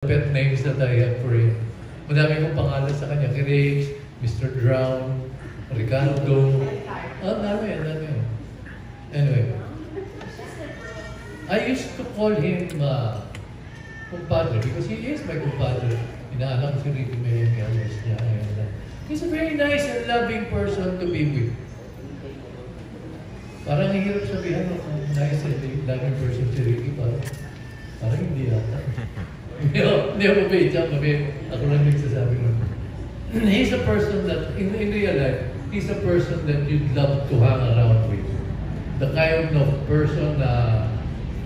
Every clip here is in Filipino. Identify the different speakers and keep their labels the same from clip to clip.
Speaker 1: pet names that I have for him. Madami kong pangalan sa kanya. Kirix, Mr. Drown, Ricardo. Dami. Anyway. I used to call him kumpadre because he is my kumpadre. Inaanak si Ricky Meyengalos niya. He's a very nice and loving person to be with. Parang hirap sabihan ng nice and loving person si Ricky. Parang hindi yata. Hindi ako mabait siya, ako lang nagsasabi nun. He's a person that, in real life, he's a person that you'd love to hang around with. The kind of person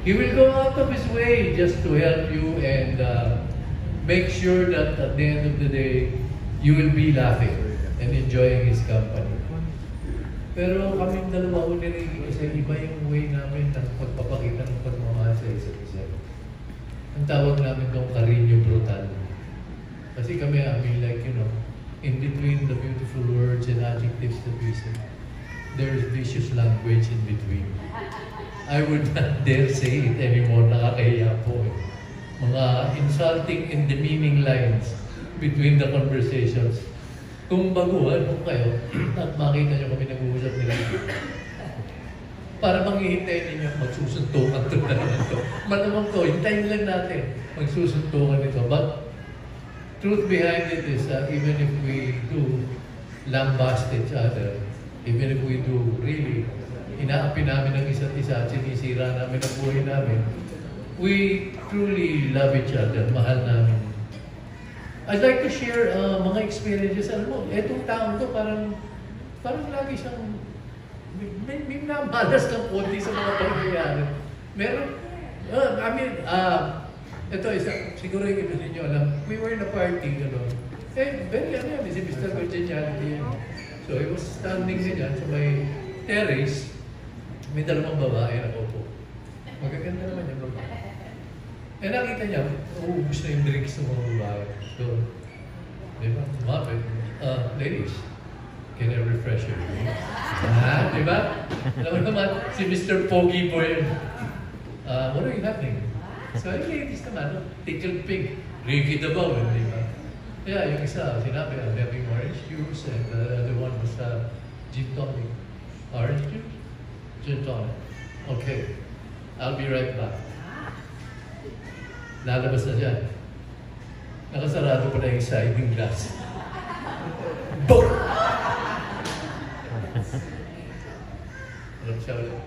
Speaker 1: he will go out of his way just to help you and make sure that at the end of the day, you will be laughing and enjoying his company. Pero kaming dalawa ko nilingin kasi iba yung way namin ng pagpapakita ng pagmamahal sa isa't isa. Ang tawag namin doon Cariño Brutal. Kasi kami, in between the beautiful words and adjectives that we say, there is vicious language in between. I would not dare say it anymore, nakakahiya po. Mga insulting and demeaning lines between the conversations. Kung baguhan mo kayo at makita nyo kami nag-uusap nila, para manghihintay ninyo, magsusuntukan ito na naman ito. Malamang ko, hintayin lang natin, magsusuntukan ito. But, truth behind it is even if we do lambast each other, even if we do really, inaapi namin ng isa't isa at sinisira namin ang buhay namin, we truly love each other, mahal namin. I'd like to share mga experiences. Alam mo, etong taong to parang lagi siyang may namalas ng konti sa mga pangyayari. Meron, ito isa, siguro yung iba ninyo alam, we were in a party, very si Mr. Virginianity. So he was standing din sa may terrace, may dalawang babae na upo. Magaganda naman yung babae. Eh nakita niya, uubos na yung drinks ng mga babae. So, di ba, mapit, ladies, can I refresh your drinks? Di ba? Alam mo naman, si Mr. Pogi Boy, what are you having? So, yung ladies naman, tickled pink, Ricky the Bow, di ba? Kaya yung isa, sinabi, I'm having orange juice, and the other one was gin tonic. Orange juice? Gin tonic. Okay, I'll be right back. Lalabas na siya. Nakasarado pa na yung sliding glass. Boom! Alam siya ulit.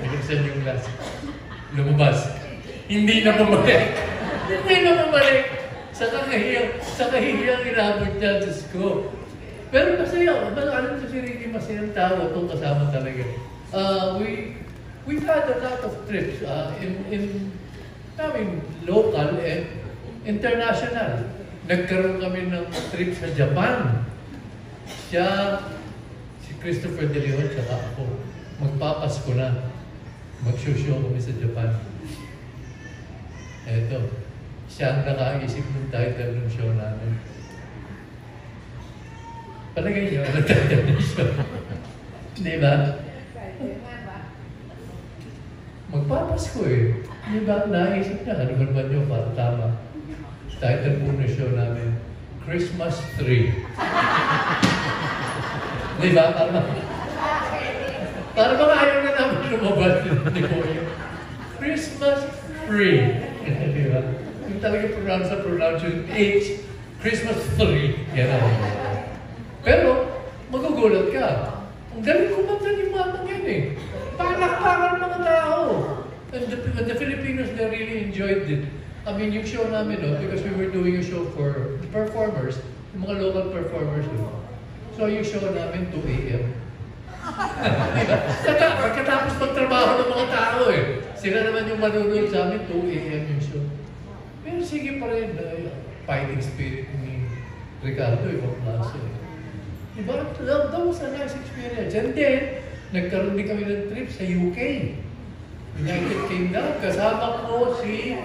Speaker 1: Nagkaksan yung glass. Lumabas. Hindi na bumalik. Sa kahihiyang inabot niya, Diyos ko. Pero masaya. Alam sa si Ricky, masayang tao itong kasama talaga. We've had a lot of trips in local and international. Nagkaroon kami ng trip sa Japan. Siya, si Christopher De Leon, saka ako. Magpapasko na. Mag-show kami sa Japan. Eto, siya ang nakaisip ng title ng show namin. Palagay niyo, ang title ng show. Di ba? Magpapasko eh. Di ba? Naisip na, ano ba nyo para tama? Title po ng show namin, Christmas Tree. Di ba? Para bang ayaw na namin lumabas ni Boyo. Christmas Tree. Di ba? Yung talaga pronounce yung H, Christmas Tree. Yan ang. Pero, magugulat ka. Ang galing kumanta ni Mama yan eh. Palakpakan mga tao. And the Filipinos, they really enjoyed it. I mean, yung show namin, because we were doing a show for the performers, yung mga local performers. So yung show namin, 2 a.m. Pagkatapos magtrabaho ng mga tao eh. Sila naman yung manunood sa amin, 2 a.m. yung show. Pero sige pa rin, fighting spirit ni Ricardo, ibang klase. Diba? That was a nice experience. And then, nagkaroon din kami ng trip sa UK. United Kingdom. Kasama ko si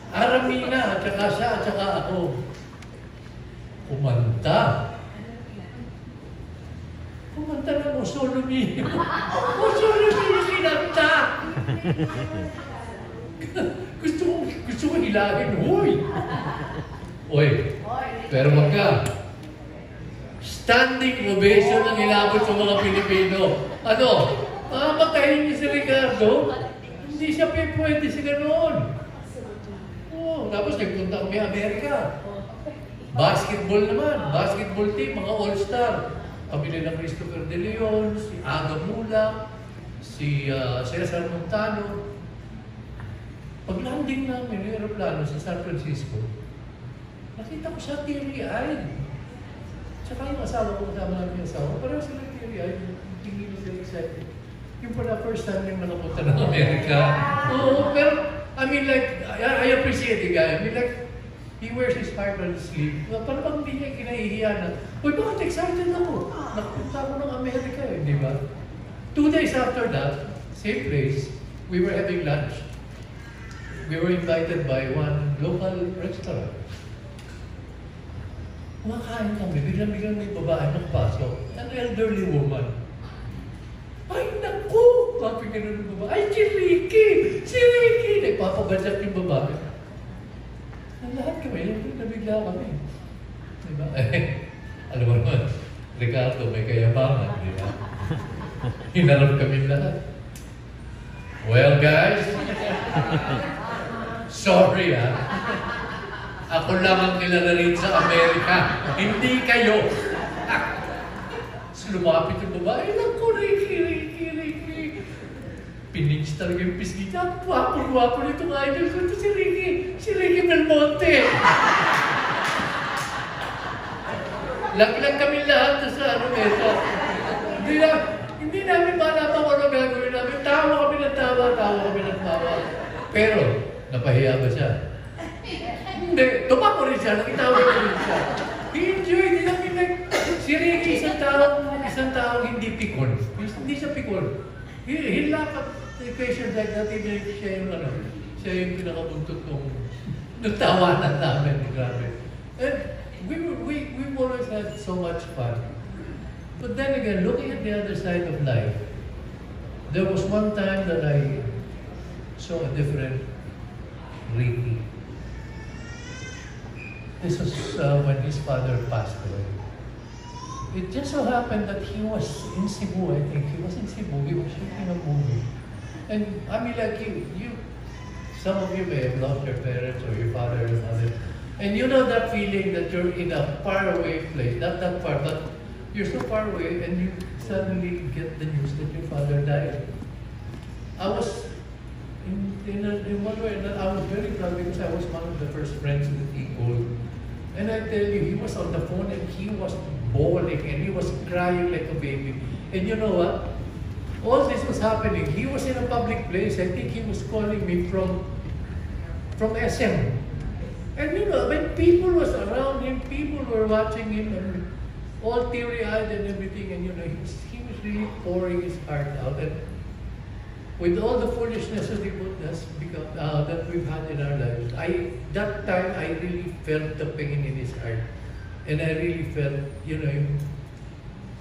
Speaker 1: Aramina, at saka siya, at saka ako. Kumanta ng Mussolini. Mussolini kinanta! gusto ko hilahin. Oy, pero wag ka. Standing ovation ang inabot sa mga Pilipino. Ano? Mamatayin niyo si Ricardo? Hindi siya pwede sa ganoon. Tapos nagpunta kami Amerika. Basketball naman. Basketball team, mga all-star. Kami nila Christopher De Leon, si Aga Mula, si Cesar Montano. Pag-landing namin ng aeroplano sa San Francisco, nakita ko siya teary-eyed. Tsaka yung asawa ko, kasama namin yung asawa, parang sila teary-eyed. Tingin sila excited. Yung pala first time yung nakapunta ng Amerika. Oo, pero I mean like, I appreciate the guy. I mean like, he wears his heart on his sleeve. Parang hindi niya kinahihiya na, uy, bakit excited ako? Nakapunta ako ng Amerika eh, di ba? 2 days after that, same place, we were having lunch. We were invited by one local restaurant. Kumakain kami, biglang may babae nagpasok, an elderly woman. Ay, naku! Papi ganun ng babae. Ay, si Ricky! Si Ricky! Nagpapabadyak yung babae. Ang lahat kami, nabigla kami. Diba? Alam mo naman, Ricardo, may kayabangan, di ba? Hinarap kami lahat. Well, guys, sorry ako lang ang kilala rin sa Amerika. Hindi kayo. So, lumapit yung babae. Naku, Ricky. Pinitch talaga yung pisngi niya. Wapo nitong idol ko. Ito si Ricky Belmonte. Laglag kami lahat sa mesa. Hindi namin malaman kung ano gagawin namin. Tawa kami ng tawa. Pero, napahiya ba siya? Hindi. Tumapo rin siya. Nakitawa rin siya. He enjoyed it. Si Ricky, isang taong hindi pikon. Hindi siya pikon. He laughed at occasions like that. Siya yung pinakabuntot ng tawanan namin. Grabe. And we've always had so much fun. But then again, looking at the other side of life, there was one time that I saw a different Ricky. This was when his father passed away. It just so happened that he was in Cebu, I think. He was in Cebu. He was shooting a movie. And I mean, like some of you may have lost your parents or your father or mother. And you know that feeling that you're in a faraway place, not that far, but you're so far away and you suddenly get the news that your father died. I was, in one way, I was very proud because I was one of the first friends that he called. And I tell you, he was on the phone and he was bawling and he was crying like a baby. And you know what? All this was happening. He was in a public place. I think he was calling me from SM. And you know, when people was around him, people were watching him and all teary-eyed and everything. And you know, he was really pouring his heart out. And with all the foolishness that that we've had in our lives, that time I really felt the pain in his heart. And I really felt, you know,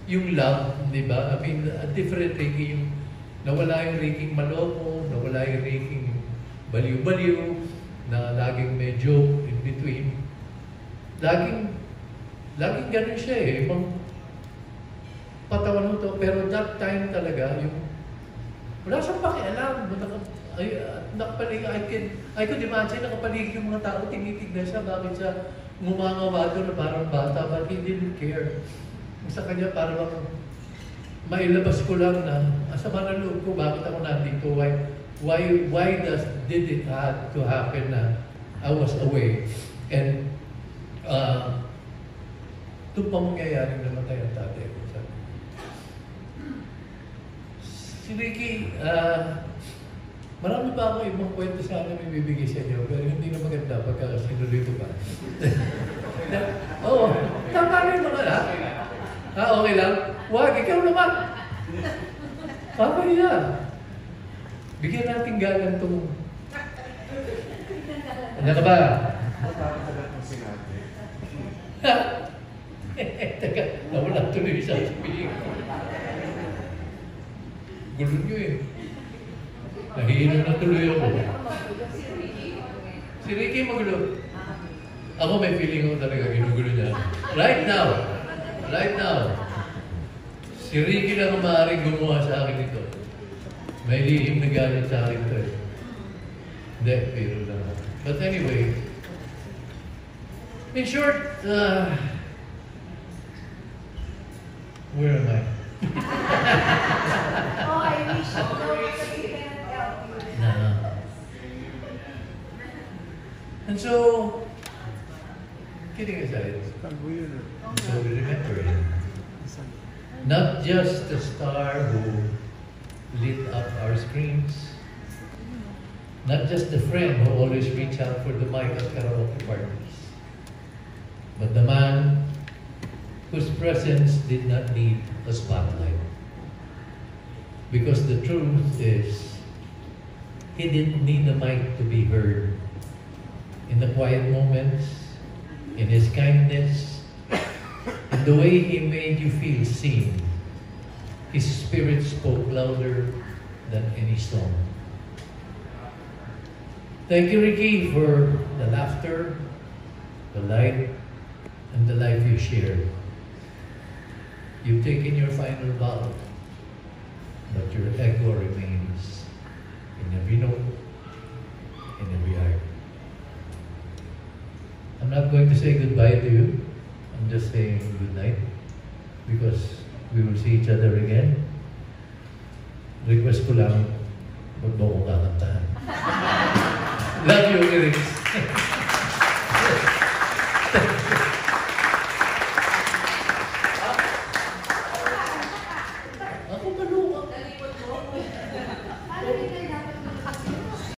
Speaker 1: yung love, di ba? I mean, a different Ricky, yung nawala yung Ricky maloko, nawala yung Ricky baliw-baliw, na laging may joke in between. Laging ganun siya eh, ibang patawan to. Pero that time talaga, yung wala siyang pakialam. I could imagine, nakapaligid yung mga tao, tinitignan siya, bakit siya ngumangawa doon na parang bata, but he didn't care. Sa kanya, parang mailabas ko lang na, asama na loob ko, bakit ako nandito? Why did it have to happen na I was away? And ito pa mangyayaring namatay ang tatay ko. Si Ricky, marami pa ako ibang kwento sa akin may bibigay sa inyo, pero hindi na maganda pagka sinuloy ko pa. Oo, tama rin naman okay lang? Wag, ikaw naman. Papahiya. Bigyan natin galang itong... Ano ka ba? Teka, nawala tuloy sa sabihin. Gulo nyo eh. Nahihinom na tuloy ako. Si Ricky magulo. Ako may feeling ko talaga ginugulo niya. Right now, si Ricky lang ang maaaring gumawa sa akin ito. May lihim na galit sa akin ito eh. Hindi, pero lang. But anyway, in short, where am I?
Speaker 2: Oh, I wish you know because you cannot help you.
Speaker 1: And so, kidding aside, so we remember him. Not just the star who lit up our screens, not just the friend who always reached out for the mic at karaoke parties, but the man whose presence did not need a spotlight. Because the truth is, he didn't need the mic to be heard. In the quiet moments, in his kindness, in the way he made you feel seen, his spirit spoke louder than any song. Thank you, Ricky, for the laughter, the light, and the life you shared. You've taken your final bow, but your echo remains in every note, in every heart. I'm not going to say goodbye to you. I'm just saying good night because we will see each other again. Request ko lang, huwag mo kong kakantahan. Love you, lyrics.